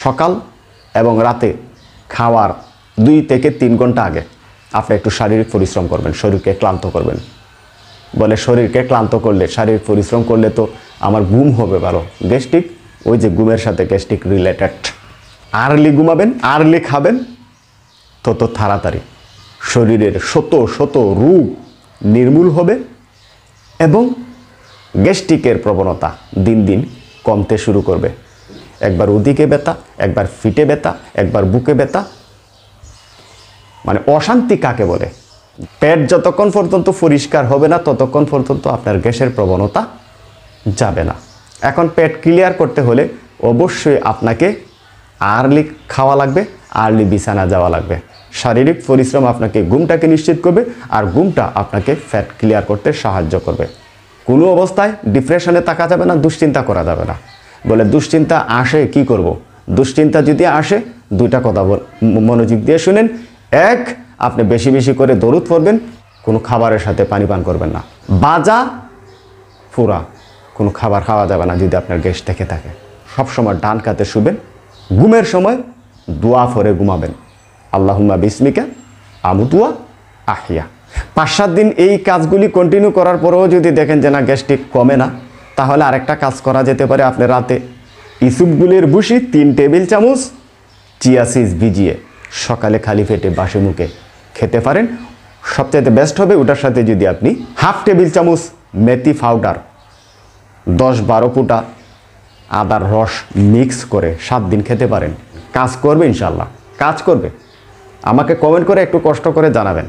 সকাল এবং রাতে খাওয়ার 2 থেকে 3 ঘন্টা আগে আপনি একটু শারীরিক পরিশ্রম করবেন, শরীরকে ক্লান্ত করবেন। বলে শরীরকে ক্লান্ত করলে, শারীরিক পরিশ্রম করলে তো আমার ঘুম হবে ভালো। গ্যাস্ট্রিক, ওই যে ঘুমের সাথে গ্যাস্ট্রিক রিলেটেড। আর্লি ঘুমাবেন, আর্লি খাবেন, তত তাড়াতাড়ি শরীরের শত শত রোগ নির্মূল হবে এবং গ্যাস্ট্রিকের প্রবণতা দিন দিন কমতে শুরু করবে। একবার ওদিকে ব্যথা, একবার ফিটে ব্যথা, একবার বুকে ব্যথা, মানে অশান্তি কাকে বলে। পেট যতক্ষণ পর্যন্ত পরিষ্কার হবে না ততক্ষণ পর্যন্ত আপনার গ্যাসের প্রবণতা যাবে না। এখন পেট ক্লিয়ার করতে হলে অবশ্যই আপনাকে আর্লি খাওয়া লাগবে, আর্লি বিছানা যাওয়া লাগবে। শারীরিক পরিশ্রম আপনাকে ঘুমটাকে নিশ্চিত করবে আর ঘুমটা আপনাকে ফ্যাট ক্লিয়ার করতে সাহায্য করবে। কোনো অবস্থায় ডিপ্রেশনে থাকা যাবে না, দুশ্চিন্তা করা যাবে না। বলে দুশ্চিন্তা আসে কি করব? দুশ্চিন্তা যদি আসে 2টা কথা মনোযোগ দিয়ে শুনেন। 1, আপনি বেশি বেশি করে দরুদ পড়বেন, কোনো খাবারের সাথে পানি পান করবেন না। বাজা পুরা কোনো খাবার খাওয়া যাবে না যদি আপনার গ্যাস থেকে থাকে। সবসময় ডান কাতে শুবেন, ঘুমের সময় দোয়া পড়ে ঘুমাবেন। আল্লাহুম্মা বিসমিকা আমুতুয়া আহিয়া। 5-7 দিন এই কাজগুলি কন্টিনিউ করার পরেও যদি দেখেন যে না গ্যাস্ট্রিক কমে না, তাহলে আরেকটা কাজ করা যেতে পারে। আপনি রাতে ইসুপগুলির ভুসি 3 টেবিল চামচ চিয়া সিড ভিজিয়ে সকালে খালি পেটে বাসি মুখে খেতে পারেন। সবচেয়ে বেস্ট হবে ওটার সাথে যদি আপনি 1/2 টেবিল চামচ মেথি পাউডার 10-12 ফুটা আদার রস মিক্স করে 7 দিন খেতে পারেন। কাজ করবে ইনশাল্লাহ, কাজ করবে। আমাকে কমেন্ট করে একটু কষ্ট করে জানাবেন।